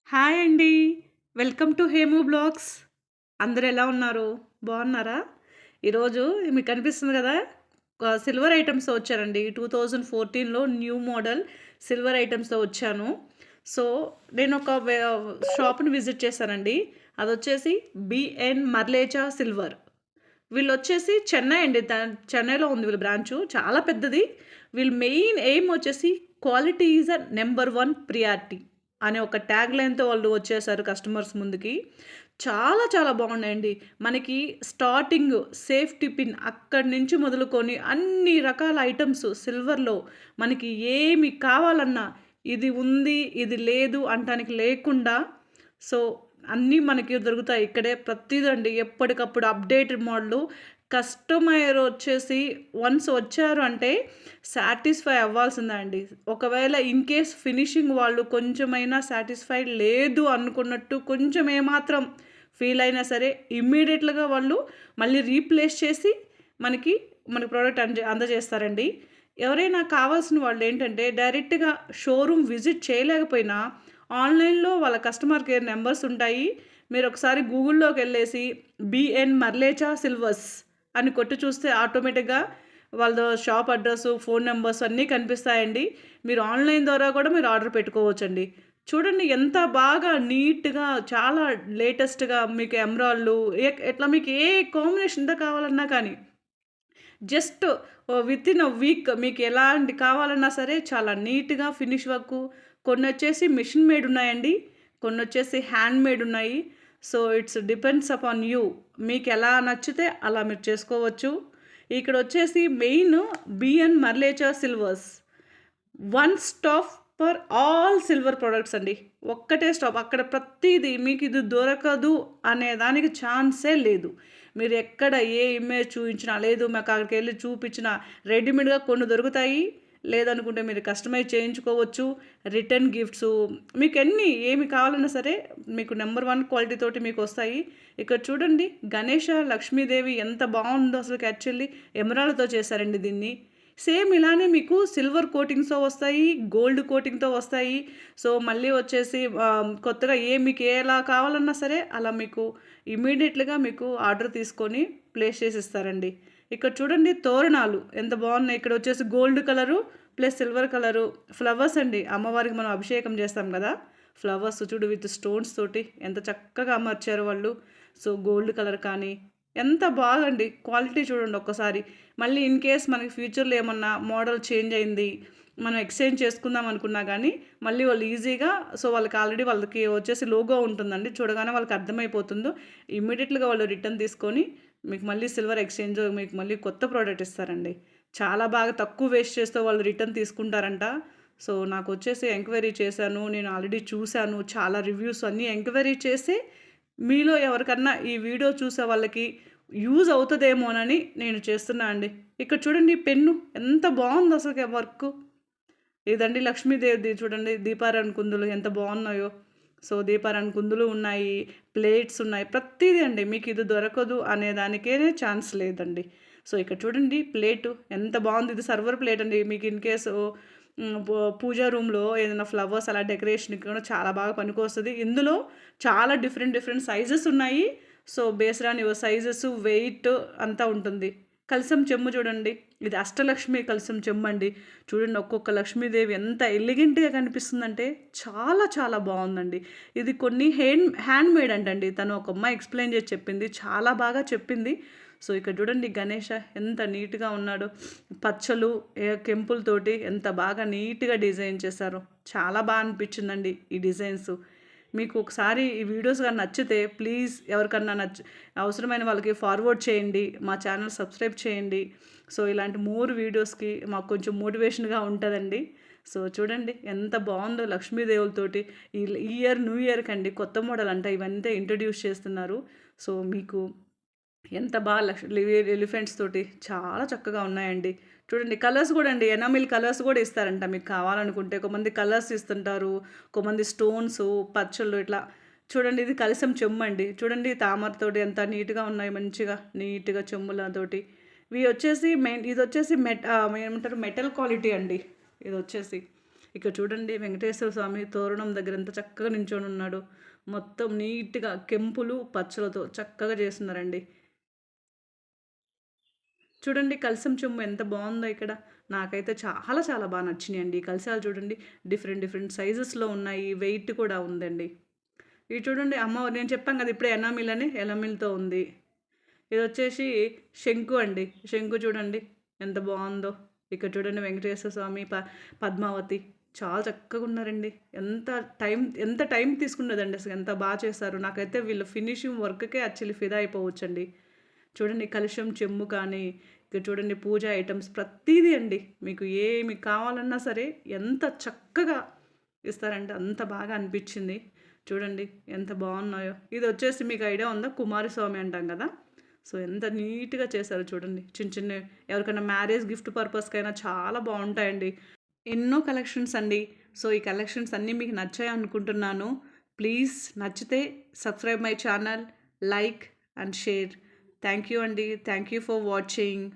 Hi అండి. Welcome to Hemu vlogs. అందరూ ఎలా ఉన్నారు? బాగున్నారా? ఈరోజు మీకు కనిపిస్తుంది కదా! సిల్వర్ ఐటెమ్స్‌తో వచ్చానండి. 2014లో న్యూ మోడల్ సిల్వర్ ఐటెమ్స్‌తో వచ్చాను. సో, నేనొక షాప్‌ని విజిట్ చేశానండి. అదొచ్చేసి బిఎన్ మర్లేచా సిల్వర్. వీళ్ళొచ్చేసి చెన్నై అండి. చెన్నైలో ఉంది వీళ్ళ బ్రాంచు. చాలా పెద్దది. వీళ్ళ మెయిన్ ఎయిమ్ వచ్చేసి quality is a number 1 priority అనే ఒక ట్యాగ్ లైన్‌తో వాళ్ళు వచ్చేసారు కస్టమర్స్ ముందుకి. చాలా చాలా బాగున్నాయండి. మనకి స్టార్టింగ్ సేఫ్టీ పిన్ అక్కడి నుంచి మొదలుకొని అన్ని రకాల ఐటెమ్స్ సిల్వర్‌లో మనకి ఏమి కావాలన్నా ఇది ఉంది, ఇది లేదు అనటానికి లేకుండా సో, అన్నీ మనకి దొరుకుతాయి. ఇక్కడే ప్రతీదండి ఎప్పటికప్పుడు అప్‌డేటెడ్ మోడలు. కస్టమర్ వచ్చేసి వన్స్ వచ్చారు అంటే సాటిస్ఫై అవ్వాల్సిందే అండి. ఒకవేళ ఇన్‌కేస్ ఫినిషింగ్ వాళ్ళు కొంచెమైనా సాటిస్ఫైడ్ లేదు అనుకున్నట్టు కొంచెం ఏమాత్రం ఫీల్ అయినా సరే ఇమ్మీడియేట్‌గా వాళ్ళు మళ్ళీ రీప్లేస్ చేసి మనకి మన ప్రోడక్ట్ అందజేస్తారండి. ఎవరైనా కావాల్సిన వాళ్ళేంటంటే డైరెక్ట్‌గా షోరూమ్ విజిట్ చేయలేకపోయినా ఆన్‌లైన్‌లో వాళ్ళ కస్టమర్ కేర్ నంబర్స్ ఉంటాయి. మీరొకసారి గూగుల్‌లోకెళ్ళేసి బిఎన్ మర్లేచా సిల్వర్స్ అని కొట్టి చూస్తే ఆటోమేటిక్‌గా వాళ్ళ షాప్ అడ్రెస్సు, ఫోను నంబర్స్ అన్నీ కనిపిస్తాయండి. మీరు ఆన్‌లైన్ ద్వారా కూడా మీరు ఆర్డర్ పెట్టుకోవచ్చండి. చూడండి ఎంత బాగా నీట్‌గా చాలా లేటెస్ట్‌గా మీకు ఎమరాల్డ్‌లు ఇట్లా మీకు ఏ కాంబినేషన్‌తో కావాలన్నా కానీ జస్ట్ వితిన్ ఎ వీక్ మీకు ఎలాంటి కావాలన్నా సరే చాలా నీట్‌గా ఫినిష్ వర్కు కొన్నొచ్చేసి మిషన్ మేడ్ ఉన్నాయండి. కొన్నొచ్చేసి హ్యాండ్ మేడ్ ఉన్నాయి. So, it's depends upon you. మీకెలా నచ్చితే అలా మీరు చేసుకోవచ్చు. ఇక్కడొచ్చేసి మెయిన్ బిఎన్ మర్లేచా silvers. One stop for all silver products అండి. ఒక్కటే స్టాప్. అక్కడ ప్రతీది మీకిది దొరకదు అనే దానికి ఛాన్సే లేదు. మీరు ఎక్కడ ఏ ఇమేజ్ చూయించినా, లేదు మాకక్కడికెళ్ళి చూపించినా రెడీమేడ్‌గా కొన్ని దొరుకుతాయి. లేదనుకుంటే మీరు కస్టమైజ్ చేయించుకోవచ్చు. రిటర్న్ గిఫ్ట్సు మీకెన్ని ఏమి కావాలన్నా సరే మీకు నంబర్ 1 క్వాలిటీ తోటి మీకొస్తాయి. ఇక్కడ చూడండి గణేష, లక్ష్మీదేవి ఎంత బావుందో అసలకి యాక్చువల్లీ ఎమరాల్డ్‌తో చేశారండి దీన్ని. సేమ్ ఇలానే మీకు సిల్వర్ కోటింగ్స్‌తో వస్తాయి, గోల్డ్ కోటింగ్‌తో వస్తాయి. సో, మళ్ళీ వచ్చేసి కొత్తగా మీకు ఎలా కావాలన్నా సరే అలా మీకు ఇమ్మీడియేట్‌గా మీకు ఆర్డర్ తీసుకొని ప్లేస్ చేసి ఇస్తారండి. ఇక్కడ చూడండి తోరణాలు ఎంత బాగున్నాయి. ఇక్కడ వచ్చేసి gold colour plus silver colour flowers అండి. అమ్మవారికి మనం అభిషేకం చేస్తాం కదా! ఫ్లవర్స్ చూడు విత్ స్టోన్స్ తోటి ఎంత చక్కగా అమర్చారు వాళ్ళు. సో, గోల్డ్ కలర్ కానీ ఎంత బాగండి. క్వాలిటీ చూడండి ఒక్కసారి. మళ్ళీ ఇన్ కేస్ మనకి ఫ్యూచర్‌లో ఏమన్నా మోడల్ చేంజ్ అయింది. మనం ఎక్స్చేంజ్ చేసుకుందాం అనుకున్నా గానీ, మళ్ళీ వాళ్ళు ఈజీగా సో, వాళ్ళకి ఆల్రెడీ వాళ్ళకి వచ్చేసి లోగో ఉంటుందండి. చూడగానే వాళ్ళకి అర్థమైపోతుందో ఇమ్మీడియేట్‌గా వాళ్ళు రిటర్న్ తీసుకొని మీకు మళ్ళీ సిల్వర్ ఎక్స్చేంజ్ మీకు మళ్ళీ కొత్త ప్రోడక్ట్ ఇస్తారండి. చాలా బాగా తక్కువ వేస్ట్ చేస్తే వాళ్ళు రిటర్న్ తీసుకుంటారంట. సో, నాకొచ్చేసి ఎంక్వైరీ చేశాను. నేను ఆల్రెడీ చూశాను. చాలా రివ్యూస్ అన్నీ ఎంక్వైరీ చేసి మీలో ఎవరికన్నా ఈ వీడియో చూసే వాళ్ళకి యూజ్ అవుతదేమోనని నేను చేస్తున్నా అండి. ఇక్కడ చూడండి పెన్ను ఎంత బావుందో అసలకి వర్కు. ఇదండి లక్ష్మీదేవిది చూడండి దీపారాయణ కుందులు ఎంత బావున్నాయో. సో, దీపారాయణ కుందులు ఉన్నాయి, ప్లేట్స్ ఉన్నాయి. ప్రతీది అండి. మీకు ఇది దొరకదు అనే దానికే ఛాన్స్ లేదండి. సో, ఇక్కడ చూడండి ప్లేటు ఎంత బావుంది. ఇది సర్వర్ ప్లేట్ అండి. మీకు ఇన్ కేసు పూజా రూమ్‌లో ఏదైనా ఫ్లవర్స్ అలా డెకరేషన్‌కి కూడా చాలా బాగా పనికొస్తది. ఇందులో చాలా డిఫరెంట్ డిఫరెంట్ సైజెస్ ఉన్నాయి. So, based on your sizes, weight అంతా ఉంటుంది. కలశం చెంబు చూడండి. ఇది అష్టలక్ష్మి కలశం చెంబండి. చూడండి ఒక్కొక్క లక్ష్మీదేవి ఎంత ఎలిగెంట్‌గా కనిపిస్తుందంటే చాలా చాలా బావుందండి. ఇది కొన్ని హ్యాండ్‌మేడ్ అంటండి. తను ఒక అమ్మాయి ఎక్స్‌ప్లెయిన్ చేసి చెప్పింది. చాలా బాగా చెప్పింది. సో, ఇక్కడ చూడండి గణేష ఎంత నీట్‌గా ఉన్నాడో. పచ్చలు, కెంపులతోటి ఎంత బాగా నీట్‌గా డిజైన్ చేశారో. చాలా అనిపించిందండి ఈ డిజైన్స్. మీకు ఒకసారి ఈ వీడియోస్ గాని నచ్చితే ప్లీజ్ ఎవరికన్నా అవసరమైన వాళ్ళకి ఫార్వర్డ్ చేయండి. మా ఛానల్ సబ్స్క్రైబ్ చేయండి. సో, ఇలాంటి మోర్ వీడియోస్‌కి మాకు కొంచెం మోటివేషన్‌గా ఉంటదండి. సో, చూడండి ఎంత బావుందో లక్ష్మీదేవులతోటి ఈ న్యూ ఇయర్‌కండి కొత్త మోడల్ అంట ఇవంతా ఇంట్రొడ్యూస్ చేస్తున్నారు. సో, మీకు ఎంత బాగా ఎలిఫెంట్స్ తోటి చాలా చక్కగా ఉన్నాయండి. చూడండి కలర్స్ గూడా అండి ఎనామిల్ కలర్స్ గూడా ఇస్తారంట మీకు కావాలనుకుంటే. కొంతమంది కలర్స్ ఇస్తుంటారు. కొంతమంది స్టోన్సు, పచ్చళ్ళు ఇట్లా. చూడండి ఇది కలశం చెంబండి. చూడండి తామరతోటి ఎంత నీట్‌గా ఉన్నాయి మంచిగా. నీట్‌గా చెంబులతోటి. ఇవి వచ్చేసి ఇదొచ్చేసి ఏమంటారు మెటల్ క్వాలిటీ అండి. ఇదొచ్చేసి. ఇక్కడ చూడండి వెంకటేశ్వర స్వామి తోరణం దగ్గర ఎంత చక్కగా నించొని ఉన్నాడు. మొత్తం నీట్‌గా కెంపులు, పచ్చలతో చక్కగా చేస్తున్నారండి. చూడండి కలశం చెంబు ఎంత బావుందో ఇక్కడ. నాకైతే చాలా చాలా బా నచ్చినియండి. ఈ కలశాలు చూడండి డిఫరెంట్ డిఫరెంట్ సైజెస్‌లో ఉన్నాయి. వెయిట్ కూడా ఉందండి. ఇవి చూడండి అమ్మవారు నేను చెప్పాను కదా! ఇప్పుడే ఎనామిల్ అని ఎనామిల్‌తో ఉంది. ఇదొచ్చేసి శంకు అండి. శంకు చూడండి ఎంత బావుందో. ఇక్కడ చూడండి వెంకటేశ్వర స్వామి, పద్మావతి చాలా చక్కగున్నారండి. ఎంత టైం తీసుకున్నదండి అసలు ఎంత బా చేశారు. నాకైతే వీళ్ళ ఫినిషింగ్ వర్క్‌కే యాక్చువల్లీ ఫిదా అయిపోవచ్చండి. చూడండి కలశం, చెంబు కానీ, ఇక్కడ చూడండి పూజా ఐటెమ్స్ ప్రతీదీ అండి. మీకు ఏమి కావాలన్నా సరే ఎంత చక్కగా ఇస్తారంటే అంత బాగా అనిపిచ్చింది. చూడండి ఎంత బావున్నాయో. ఇదొచ్చేసి మీకు ఐడియా ఉందా? కుమారస్వామి అంటాం కదా! సో, ఎంత నీట్‌గా చేశారో చూడండి. చిన్న చిన్నవి ఎవరికైనా మ్యారేజ్ గిఫ్ట్ పర్పస్‌కైనా చాలా బావుంటాయండి. ఎన్నో కలెక్షన్స్ అండి. సో, ఈ కలెక్షన్స్ అన్నీ మీకు నచ్చాయనుకుంటున్నాను. ప్లీజ్ నచ్చితే subscribe my channel, like and share. Thank you అండి. Thank you for watching.